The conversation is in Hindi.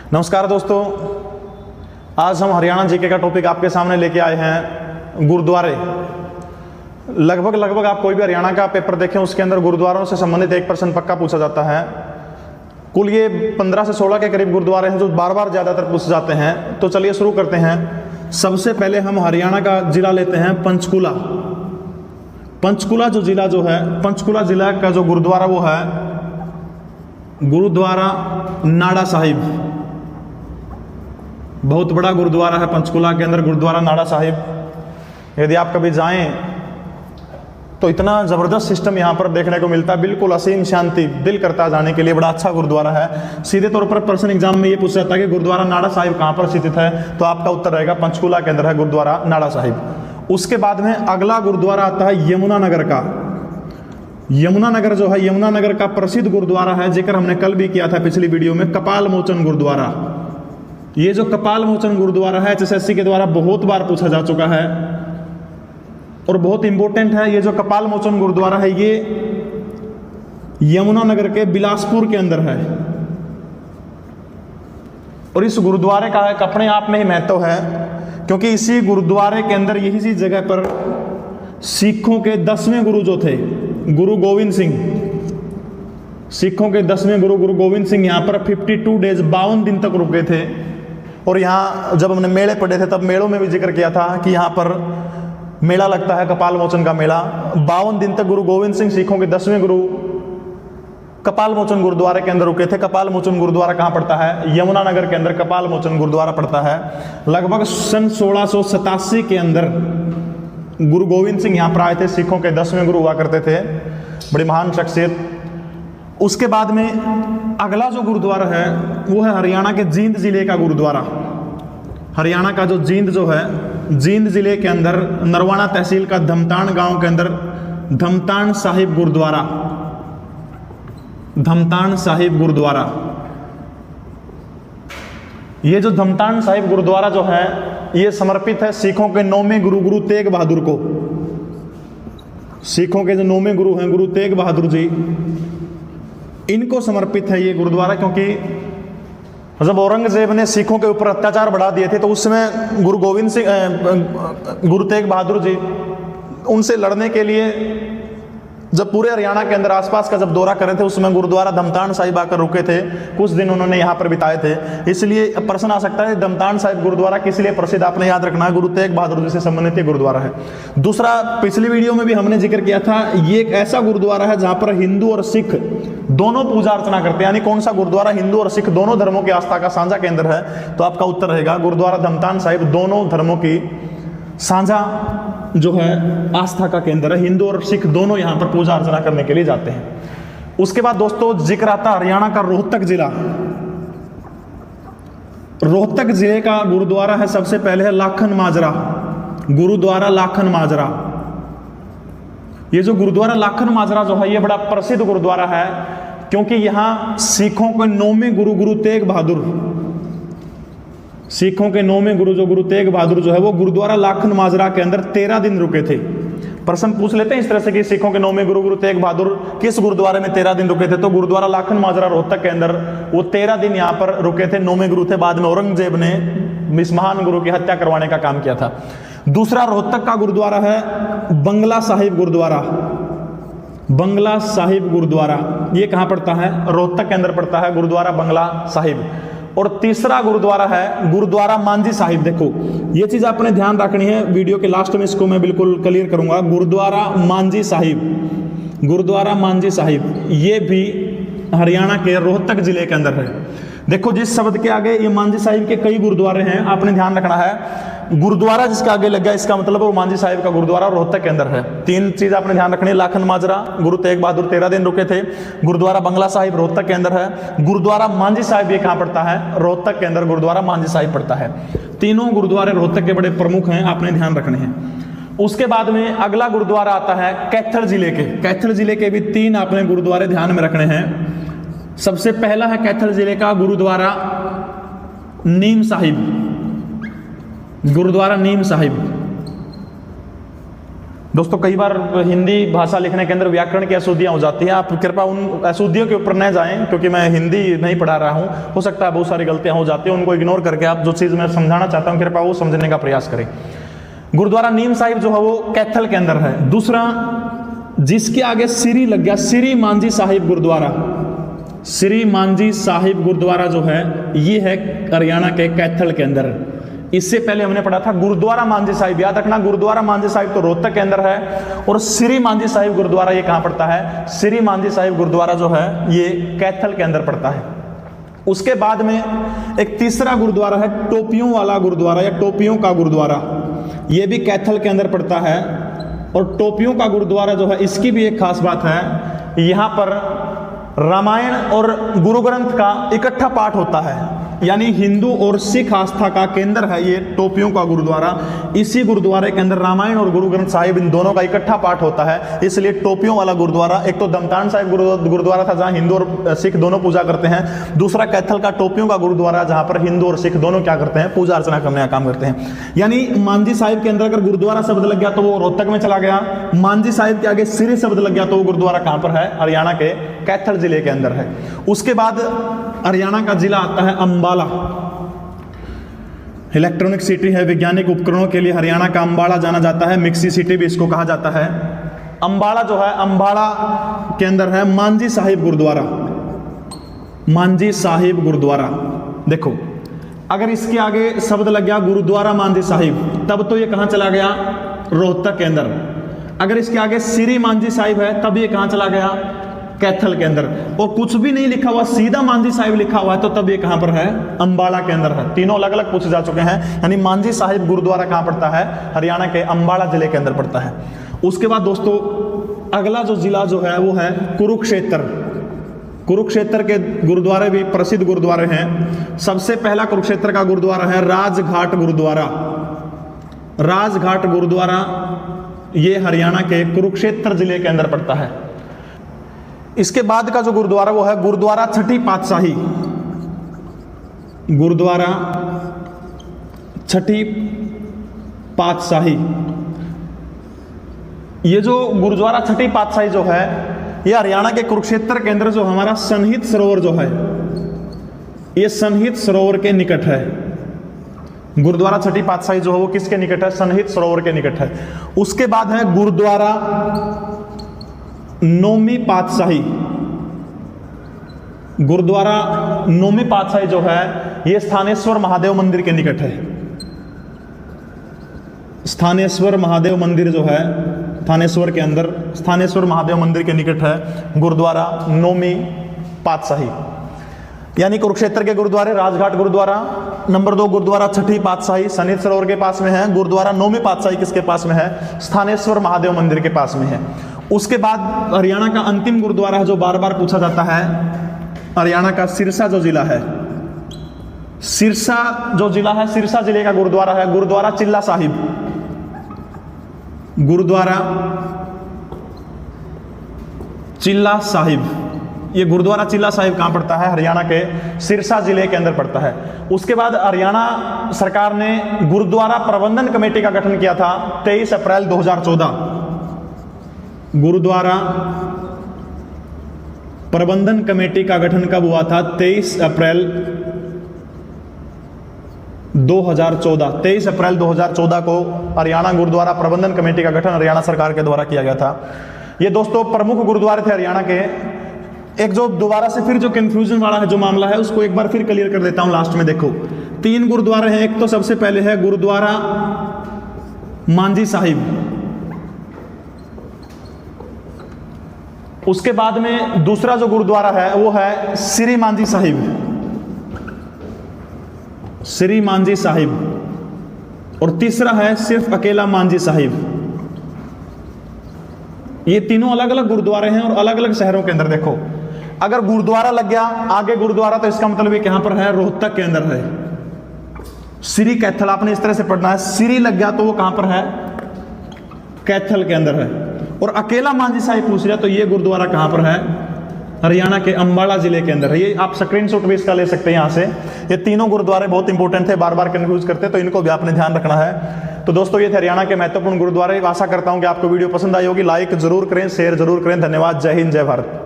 नमस्कार दोस्तों, आज हम हरियाणा जीके का टॉपिक आपके सामने लेके आए हैं गुरुद्वारे। लगभग आप कोई भी हरियाणा का पेपर देखें उसके अंदर गुरुद्वारों से संबंधित एक प्रश्न पक्का पूछा जाता है। कुल ये 15 से 16 के करीब गुरुद्वारे हैं जो बार बार ज़्यादातर पूछे जाते हैं। तो चलिए शुरू करते हैं। सबसे पहले हम हरियाणा का जिला लेते हैं पंचकुला। पंचकुला जो जिला जो है, पंचकुला जिला का जो गुरुद्वारा वो है गुरुद्वारा नाड़ा साहिब। बहुत बड़ा गुरुद्वारा है पंचकुला के अंदर, गुरुद्वारा नाड़ा साहिब। यदि आप कभी जाएं तो इतना ज़बरदस्त सिस्टम यहाँ पर देखने को मिलता है, बिल्कुल असीम शांति, दिल करता है जाने के लिए। बड़ा अच्छा गुरुद्वारा है। सीधे तौर पर प्रश्न एग्जाम में ये पूछा जाता है कि गुरुद्वारा नाड़ा साहिब कहाँ पर स्थित है, तो आपका उत्तर रहेगा पंचकुला के अंदर है गुरुद्वारा नाड़ा साहिब। उसके बाद में अगला गुरुद्वारा आता है यमुनानगर का। यमुनानगर जो है, यमुनानगर का प्रसिद्ध गुरुद्वारा है, जिक्र हमने कल भी किया था पिछली वीडियो में, कपाल मोचन गुरुद्वारा। ये जो कपाल मोचन गुरुद्वारा है एचएसएससी के द्वारा बहुत बार पूछा जा चुका है और बहुत इंपॉर्टेंट है। ये जो कपाल मोचन गुरुद्वारा है ये यमुनानगर के बिलासपुर के अंदर है और इस गुरुद्वारे का एक अपने आप में ही महत्व है, क्योंकि इसी गुरुद्वारे के अंदर यही सी जगह पर सिखों के 10वें गुरु जो थे गुरु गोविंद सिंह, सिखों के 10वें गुरु गुरु गोविंद सिंह यहाँ पर 52 डेज 52 दिन तक रुके थे। और यहाँ जब हमने मेले पढ़े थे तब मेलों में भी जिक्र किया था कि यहाँ पर मेला लगता है कपाल मोचन का मेला। 52 दिन तक गुरु गोविंद सिंह सिखों के 10वें गुरु कपाल मोचन गुरुद्वारे के अंदर रुके थे। कपाल मोचन गुरुद्वारा कहाँ पड़ता है? यमुनानगर के अंदर कपाल मोचन गुरुद्वारा पड़ता है। लगभग सन 1687 के अंदर गुरु गोविंद सिंह यहाँ पर आए थे, सिखों के 10वें गुरु हुआ करते थे, बड़ी महान शख्सियत। उसके बाद में अगला जो गुरुद्वारा है वो है हरियाणा के जींद जिले का गुरुद्वारा। हरियाणा का जो जींद जो है, जींद जिले के अंदर नरवाना तहसील का धमतान गांव के अंदर धमतान साहिब गुरुद्वारा, धमतान साहिब गुरुद्वारा। ये जो धमतान साहिब गुरुद्वारा जो है ये समर्पित है सिखों के 9वें गुरु गुरु तेग बहादुर को। सिखों के जो 9वें गुरु हैं गुरु तेग बहादुर जी, इनको समर्पित है ये गुरुद्वारा। क्योंकि जब औरंगजेब ने सिखों के ऊपर अत्याचार बढ़ा दिए थे तो उस समय गुरु गोविंद सिंह गुरु तेग बहादुर जी उनसे लड़ने के लिए जब पूरे हरियाणा के अंदर आसपास का जब दौरा करे थे उसमें गुरुद्वारा धमतान साहिब आकर रुके थे, कुछ दिन उन्होंने यहाँ पर बिताए थे। इसलिए प्रश्न आ सकता है धमतान साहिब गुरुद्वारा किस लिए प्रसिद्ध, आपने याद रखना है गुरु तेग बहादुर जी से संबंधित गुरुद्वारा है। दूसरा, पिछली वीडियो में भी हमने जिक्र किया था, ये एक ऐसा गुरुद्वारा है जहाँ पर हिंदू और सिख दोनों पूजा अर्चना करते हैं। यानी कौन सा गुरुद्वारा हिंदू और सिख दोनों धर्मों की आस्था का साझा केंद्र है, तो आपका उत्तर रहेगा गुरुद्वारा धमतान साहिब दोनों धर्मों की साझा जो है आस्था का केंद्र है। हिंदू और सिख दोनों यहाँ पर पूजा अर्चना करने के लिए जाते हैं। उसके बाद दोस्तों जिक्र आता हरियाणा का रोहतक जिला। रोहतक जिले का गुरुद्वारा है, सबसे पहले है लाखन माजरा, गुरुद्वारा लाखन माजरा। ये जो गुरुद्वारा लाखन माजरा जो है ये बड़ा प्रसिद्ध गुरुद्वारा है, क्योंकि यहाँ सिखों के 9वें गुरु गुरु तेग बहादुर, सिखों के 9वें गुरु जो गुरु तेग बहादुर जो है वो गुरुद्वारा लाखन माजरा के अंदर 13 दिन रुके थे। प्रश्न पूछ लेते हैं इस तरह से कि सिखों के 9वें गुरु गुरु तेग बहादुर किस गुरुद्वारे में 13 दिन रुके थे, तो गुरुद्वारा लाखन माजरा रोहतक के अंदर वो 13 दिन यहाँ पर रुके थे। 9वें गुरु थे, बाद में औरंगजेब ने इस महान गुरु की हत्या करवाने का काम किया था। दूसरा रोहतक का गुरुद्वारा है बंगला साहिब गुरुद्वारा। बंगला साहिब गुरुद्वारा ये कहाँ पड़ता है? रोहतक के अंदर पड़ता है गुरुद्वारा बंगला साहिब। और तीसरा गुरुद्वारा है गुरुद्वारा मांझी साहिब। देखो ये चीज आपने ध्यान रखनी है, वीडियो के लास्ट में इसको मैं बिल्कुल क्लियर करूंगा। गुरुद्वारा मांझी साहिब, गुरुद्वारा मांझी साहिब ये भी हरियाणा के रोहतक जिले के अंदर है। देखो जिस शब्द के आगे ये मांझी साहिब के कई गुरुद्वारे हैं, आपने ध्यान रखना है गुरुद्वारा जिसका आगे लग गया इसका मतलब वो मांझी साहिब का गुरुद्वारा रोहतक के अंदर है। 3 चीज आपने ध्यान रखनी है, लाखन माजरा गुरु तेग बहादुर 13 दिन रुके थे, गुरुद्वारा बंगला साहिब रोहतक के अंदर है, गुरुद्वारा मांझी साहिब ये कहाँ पड़ता है? रोहतक के अंदर गुरुद्वारा मांझी साहिब पड़ता है। तीनों गुरुद्वारे रोहतक के बड़े प्रमुख हैं, आपने ध्यान रखने हैं। उसके बाद में अगला गुरुद्वारा आता है कैथल जिले के। कैथल जिले के भी 3 आपने गुरुद्वारे ध्यान में रखने हैं। सबसे पहला है कैथल जिले का गुरुद्वारा नीम साहिब, गुरुद्वारा नीम साहिब। दोस्तों कई बार हिंदी भाषा लिखने के अंदर व्याकरण की अशुद्धियां हो जाती हैं, आप कृपया उन अशुद्धियों के ऊपर न जाएं, क्योंकि मैं हिंदी नहीं पढ़ा रहा हूं, हो सकता है बहुत सारी गलतियां हो जाती हैं, उनको इग्नोर करके आप जो चीज़ मैं समझाना चाहता हूं कृपया वो समझने का प्रयास करें। गुरुद्वारा नीम साहिब जो है वो कैथल के अंदर है। दूसरा जिसके आगे श्री लग गया, श्री मांझी साहिब गुरुद्वारा, श्री मांझी साहिब गुरुद्वारा जो है ये है हरियाणा के कैथल के अंदर। इससे पहले हमने पढ़ा था गुरुद्वारा मांझी साहिब, याद रखना गुरुद्वारा मांझी साहिब तो रोहतक के अंदर है, और श्री मांझी साहिब गुरुद्वारा ये कहां पड़ता है, श्री मांझी साहिब गुरुद्वारा जो है ये कैथल के अंदर पड़ता है। उसके बाद में एक तीसरा गुरुद्वारा है टोपियों वाला गुरुद्वारा या टोपियों का गुरुद्वारा, ये भी कैथल के अंदर पड़ता है। और टोपियों का गुरुद्वारा जो है इसकी भी एक खास बात है, यहां पर रामायण और गुरु ग्रंथ का इकट्ठा पाठ होता है, यानी हिंदू और सिख आस्था का केंद्र है ये टोपियों का गुरुद्वारा। इसी गुरुद्वारे के अंदर रामायण और गुरु ग्रंथ साहिब इन दोनों का इकट्ठा पाठ होता है, इसलिए टोपियों वाला गुरुद्वारा। एक तो दमतान साहिब गुरुद्वारा था जहां हिंदू और सिख दोनों पूजा करते हैं, दूसरा कैथल का टोपियों का गुरुद्वारा जहां पर हिंदू और सिख दोनों क्या करते हैं, पूजा अर्चना करने का काम करते हैं। यानी मांझी साहिब के अंदर अगर गुरुद्वारा शब्द लग गया तो वो रोहतक में चला गया, मांझी साहिब के आगे श्री शब्द लग गया तो वो गुरुद्वारा कहां पर है, हरियाणा के कैथल जिले के अंदर है। उसके बाद हरियाणा का जिला आता है अंबाला, इलेक्ट्रॉनिक सिटी है, वैज्ञानिक उपकरणों के लिए हरियाणा का अंबाला जाना जाता है, मिक्सी सिटी भी इसको कहा जाता है। अंबाला जो है, अंबाला के अंदर है मांझी साहिब गुरुद्वारा, मांझी साहिब गुरुद्वारा। देखो अगर इसके आगे शब्द लग गया गुरुद्वारा मांझी साहिब तब तो ये कहां चला गया, रोहतक के अंदर। अगर इसके आगे श्री मांझी साहिब है तब ये कहां चला गया, कैथल के अंदर। और कुछ भी नहीं लिखा हुआ, सीधा मांझी साहिब लिखा हुआ है तो तब ये कहां पर है, अंबाला के अंदर है। तीनों अलग अलग पूछे जा चुके हैं, यानी मांझी साहिब गुरुद्वारा कहां पड़ता है, हरियाणा के अंबाला जिले के अंदर पड़ता है। उसके बाद दोस्तों अगला जो जिला जो है वो है कुरुक्षेत्र। कुरुक्षेत्र के गुरुद्वारे भी प्रसिद्ध गुरुद्वारे हैं। सबसे पहला कुरुक्षेत्र का गुरुद्वारा है राजघाट गुरुद्वारा। राजघाट गुरुद्वारा ये हरियाणा के कुरुक्षेत्र जिले के अंदर पड़ता है। इसके बाद का जो गुरुद्वारा वो है गुरुद्वारा छठी पातशाही, गुरुद्वारा छठी पातशाही। ये जो गुरुद्वारा छठी पातशाही जो है ये हरियाणा के कुरुक्षेत्र के अंदर जो हमारा सनहित सरोवर जो है ये सनहित सरोवर के निकट है। गुरुद्वारा छठी पातशाही जो है वो किसके निकट है, सनहित सरोवर के निकट है। उसके बाद है गुरुद्वारा नौवीं पातशाही। गुरुद्वारा नौवीं पातशाही जो है यह स्थानेश्वर महादेव मंदिर के निकट है। स्थानेश्वर महादेव मंदिर जो है थानेश्वर के अंदर स्थानेश्वर महादेव मंदिर के निकट है गुरुद्वारा नौवीं पातशाही। यानी कुरुक्षेत्र के गुरुद्वारे राजघाट गुरुद्वारा, नंबर 2 गुरुद्वारा छठी पातशाही सनहित सरोवर के पास में है, गुरुद्वारा नौवीं पातशाही किसके पास में है, स्थानेश्वर महादेव मंदिर के पास में है। उसके बाद हरियाणा का अंतिम गुरुद्वारा है जो बार बार पूछा जाता है, हरियाणा का सिरसा जो जिला है, सिरसा जो जिला है, सिरसा जिले का गुरुद्वारा है गुरुद्वारा चिल्ला साहिब। गुरुद्वारा चिल्ला साहिब, ये गुरुद्वारा चिल्ला साहिब कहां पड़ता है, हरियाणा के सिरसा जिले के अंदर पड़ता है। उसके बाद हरियाणा सरकार ने गुरुद्वारा प्रबंधन कमेटी का गठन किया था 23 अप्रैल 2014। गुरुद्वारा प्रबंधन कमेटी का गठन कब हुआ था, 23 अप्रैल 2014। 23 अप्रैल 2014 को हरियाणा गुरुद्वारा प्रबंधन कमेटी का गठन हरियाणा सरकार के द्वारा किया गया था। ये दोस्तों प्रमुख गुरुद्वारे थे हरियाणा के। एक जो दोबारा से फिर जो कंफ्यूजन वाला है जो मामला है उसको एक बार फिर क्लियर कर देता हूं लास्ट में। देखो 3 गुरुद्वारे हैं। एक तो सबसे पहले है गुरुद्वारा मांझी साहिब, उसके बाद में दूसरा जो गुरुद्वारा है वो है श्री मांझी साहिब, श्री मांझी साहिब, और तीसरा है सिर्फ अकेला मांझी साहिब। ये तीनों अलग अलग गुरुद्वारे हैं और अलग अलग शहरों के अंदर। देखो अगर गुरुद्वारा लग गया आगे गुरुद्वारा तो इसका मतलब कहां पर है, रोहतक के अंदर है। श्री कैथल आपने इस तरह से पढ़ना है, श्री लग गया तो वो कहां पर है, कैथल के अंदर है। और अकेला मांझी साहिब पूछ लिया तो ये गुरुद्वारा कहां पर है, हरियाणा के अंबाला जिले के अंदर है। ये आप स्क्रीनशॉट भी इसका ले सकते हैं यहाँ से। ये तीनों गुरुद्वारे बहुत इंपॉर्टेंट थे, बार बार कंफ्यूज करते तो इनको भी आपने ध्यान रखना है। तो दोस्तों ये थे हरियाणा के महत्वपूर्ण गुरुद्वारे। आशा करता हूं कि आपको वीडियो पसंद आई होगी। लाइक जरूर करें, शेयर जरूर करें। धन्यवाद। जय हिंद, जय भारत।